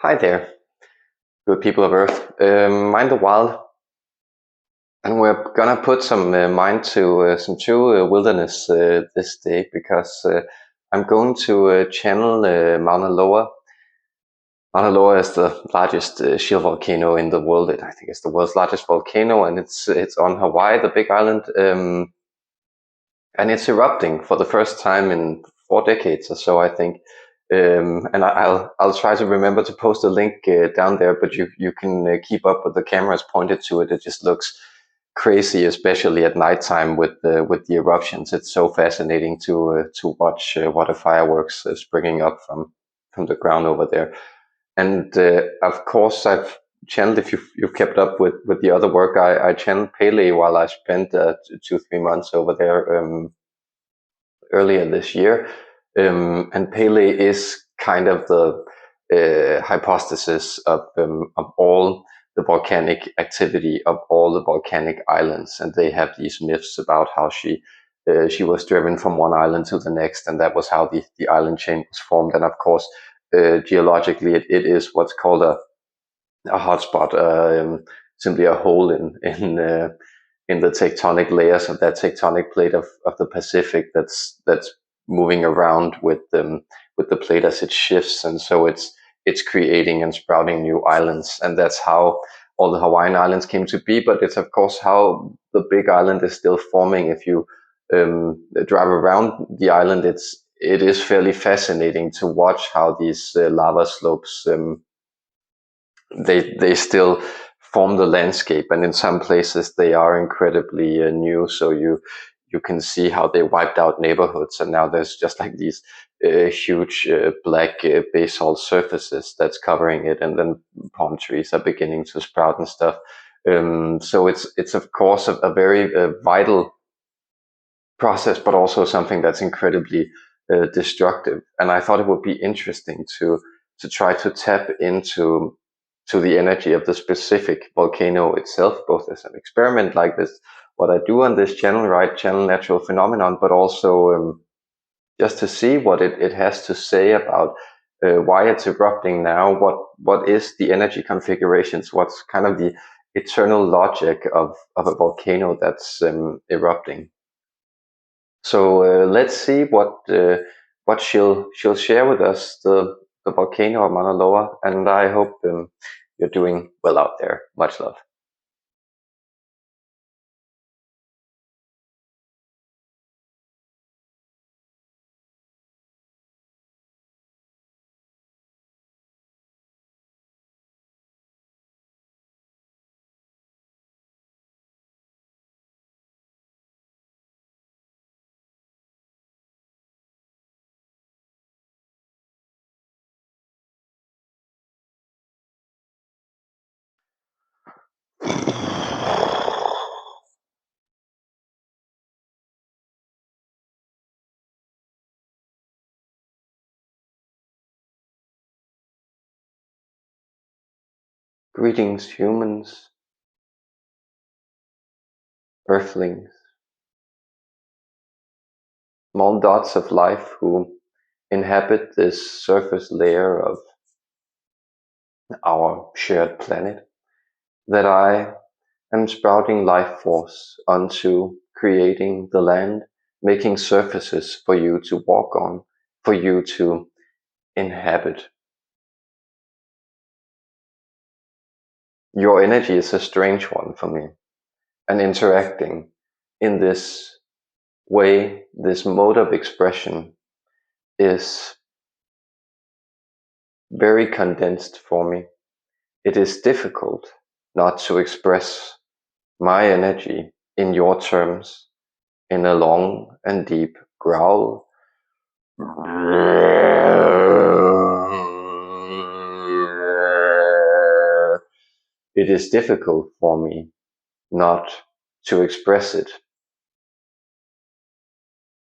Hi there, good people of Earth. Mind the Wild, and we're gonna put some mind to some true wilderness this day because I'm going to channel Mauna Loa. Mauna Loa is the largest shield volcano in the world. I think it's the world's largest volcano, and it's on Hawaii, the Big Island, and it's erupting for the first time in 4 decades or so, I think. And I'll try to remember to post a link down there, but you can keep up with the cameras pointed to it. It just looks crazy, especially at nighttime with the eruptions. It's so fascinating to watch water fireworks springing up from the ground over there. And of course, I've channeled, if you've kept up with the other work, I channeled Pele while I spent 2-3 months over there earlier this year. And Pele is kind of the hypothesis of all the volcanic activity of all the volcanic islands, and they have these myths about how she was driven from one island to the next, and that was how the island chain was formed. And of course, geologically, it is what's called a hotspot, simply a hole in the tectonic layers of that tectonic plate of the Pacific that's moving around with the plate as it shifts, and so it's creating and sprouting new islands, and that's how all the Hawaiian islands came to be. But it's of course how the Big Island is still forming. If you drive around the island, it is fairly fascinating to watch how these lava slopes they still form the landscape, and in some places they are incredibly new. So you can see how they wiped out neighborhoods, and now there's just like these huge black basalt surfaces that's covering it, and then palm trees are beginning to sprout and stuff. So it's of course a very vital process, but also something that's incredibly destructive. And I thought it would be interesting to try to tap into the energy of the specific volcano itself, both as an experiment like this, what I do on this channel, right, channel natural phenomenon, but also just to see what it has to say about why it's erupting now, what is the energy configurations, what's kind of the eternal logic of a volcano that's erupting. So let's see what she'll share with us, the volcano of Mauna Loa, and I hope you're doing well out there. Much love. Greetings, humans, earthlings, small dots of life who inhabit this surface layer of our shared planet, that I am sprouting life force onto creating the land, making surfaces for you to walk on, for you to inhabit. Your energy is a strange one for me, and interacting in this way, this mode of expression, is very condensed for me. It is difficult not to express my energy in your terms, in a long and deep growl. It is difficult for me not to express it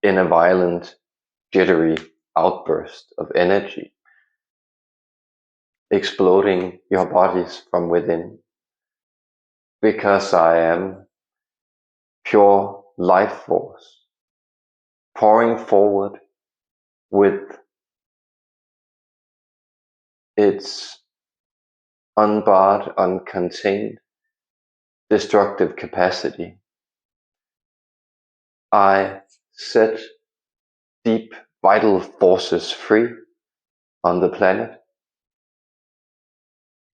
in a violent, jittery outburst of energy, exploding your bodies from within, because I am pure life force, pouring forward with its unbarred, uncontained, destructive capacity. I set deep vital forces free on the planet,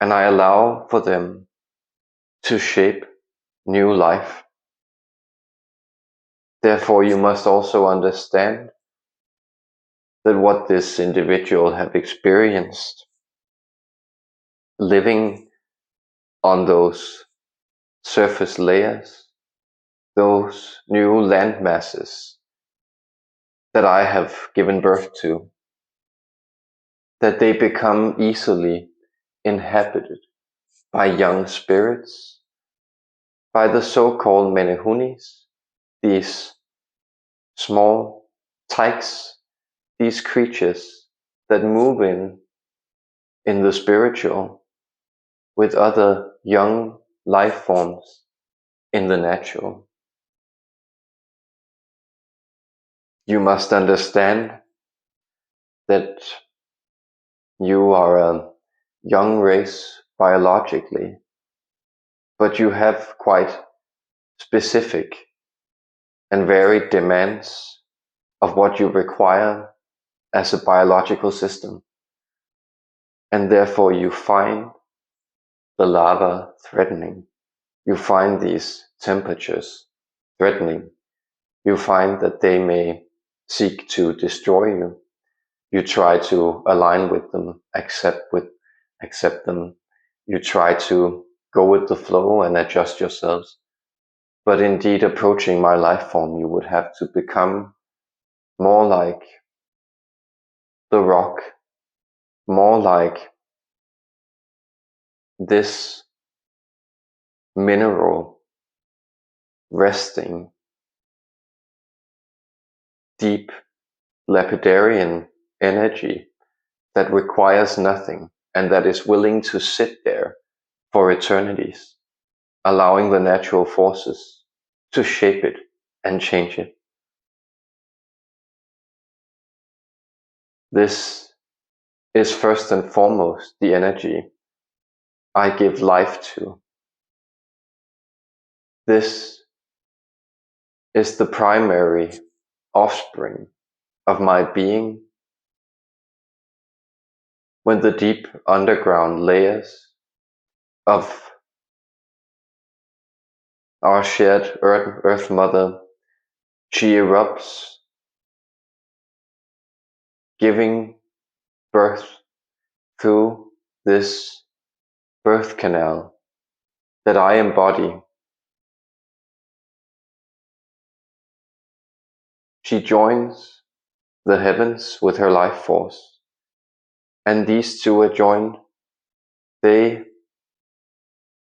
and I allow for them to shape new life. Therefore, you must also understand that what this individual have experienced living on those surface layers, those new land masses that I have given birth to, that they become easily inhabited by young spirits, by the so-called menehunis, these small tykes, these creatures that move in the spiritual with other young life forms in the natural. You must understand that you are a young race biologically, but you have quite specific and varied demands of what you require as a biological system. And therefore you find the lava threatening. You find these temperatures threatening. You find that they may seek to destroy you. You try to align with them, accept them. You try to go with the flow and adjust yourselves. But indeed, approaching my life form, you would have to become more like the rock, more like this mineral resting deep lapidarian energy that requires nothing and that is willing to sit there for eternities, allowing the natural forces to shape it and change it. This is first and foremost the energy I give life to. This is the primary offspring of my being. When the deep underground layers of our shared Earth Mother, she erupts, giving birth through this birth canal that I embody. She joins the heavens with her life force, and these two are joined. They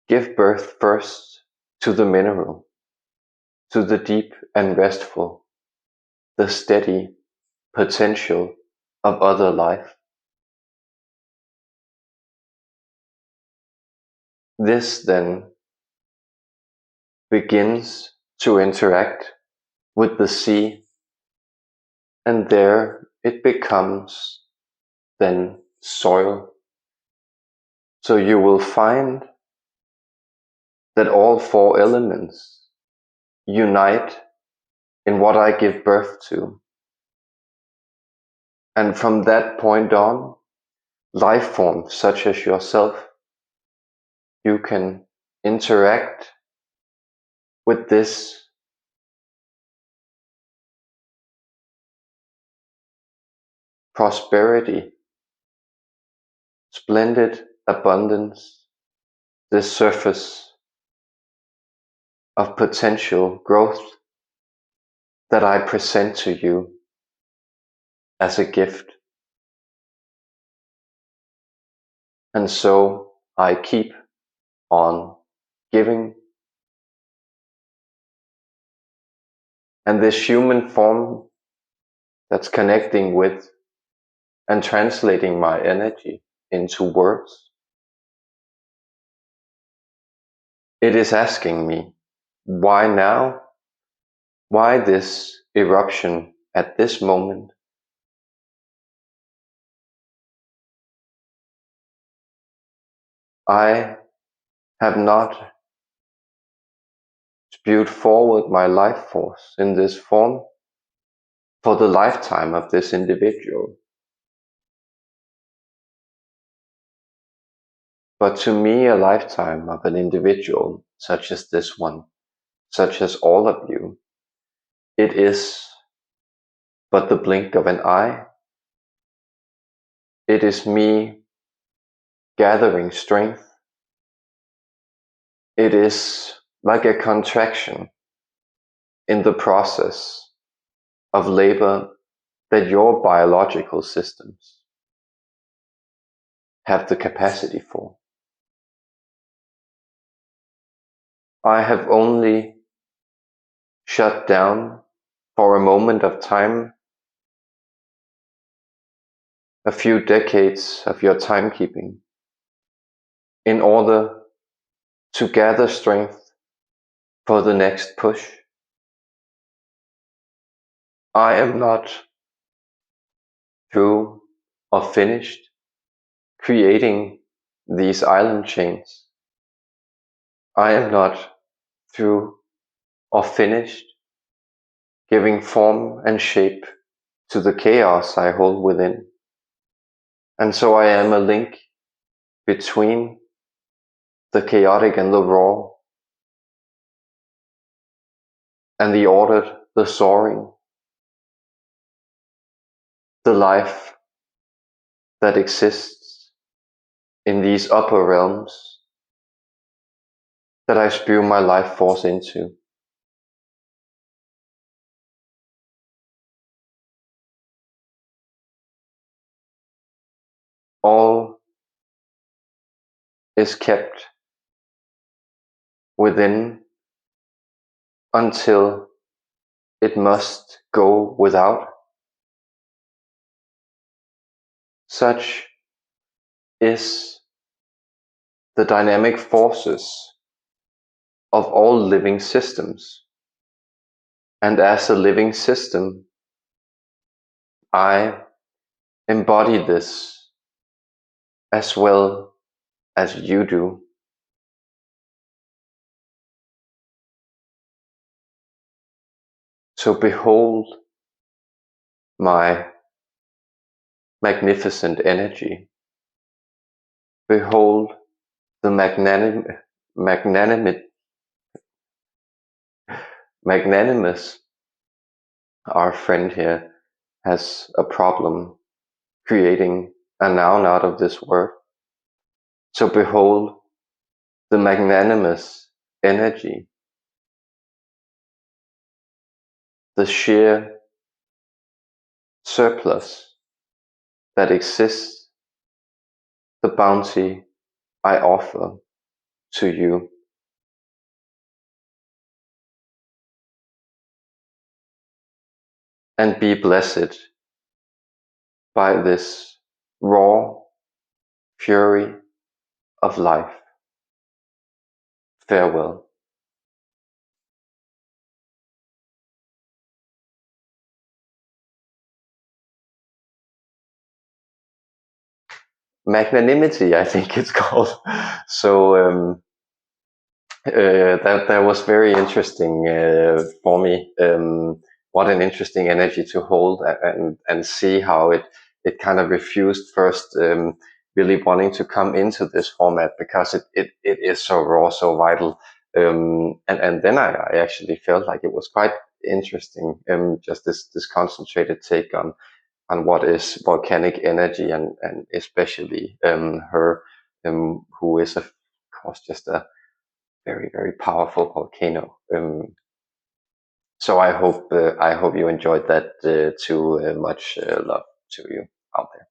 give birth first to the mineral, to the deep and restful, the steady potential of other life. This then begins to interact with the sea, and there it becomes then soil. So you will find that all four elements unite in what I give birth to. And from that point on, life forms such as yourself, you can interact with this prosperity, splendid abundance, this surface of potential growth that I present to you as a gift. And so I keep on giving. And this human form that's connecting with and translating my energy into words, it is asking me, why now? Why this eruption at this moment? I have not spewed forward my life force in this form for the lifetime of this individual. But to me, a lifetime of an individual such as this one, such as all of you, it is but the blink of an eye. It is me gathering strength. It is like a contraction in the process of labor that your biological systems have the capacity for. I have only shut down for a moment of time a few decades of your timekeeping in order to gather strength for the next push. I am not through or finished creating these island chains. I am not through or finished giving form and shape to the chaos I hold within. And so I am a link between the chaotic and the raw, and the ordered, the soaring, the life that exists in these upper realms that I spew my life force into. All is kept within until it must go without. Such is the dynamic forces of all living systems. And as a living system, I embody this as well as you do. So behold my magnificent energy. Behold the magnanimous. Our friend here has a problem creating a noun out of this word. So behold the magnanimous energy, the sheer surplus that exists, the bounty I offer to you. And be blessed by this raw fury of life. Farewell. Magnanimity, I think it's called. So that was very interesting for me. What an interesting energy to hold and see how it kind of refused first, really wanting to come into this format because it is so raw, so vital. And then I actually felt like it was quite interesting, just this concentrated take on what is volcanic energy, and especially her, who is of course just a very, very powerful volcano. So I hope you enjoyed that too. Much love to you out there.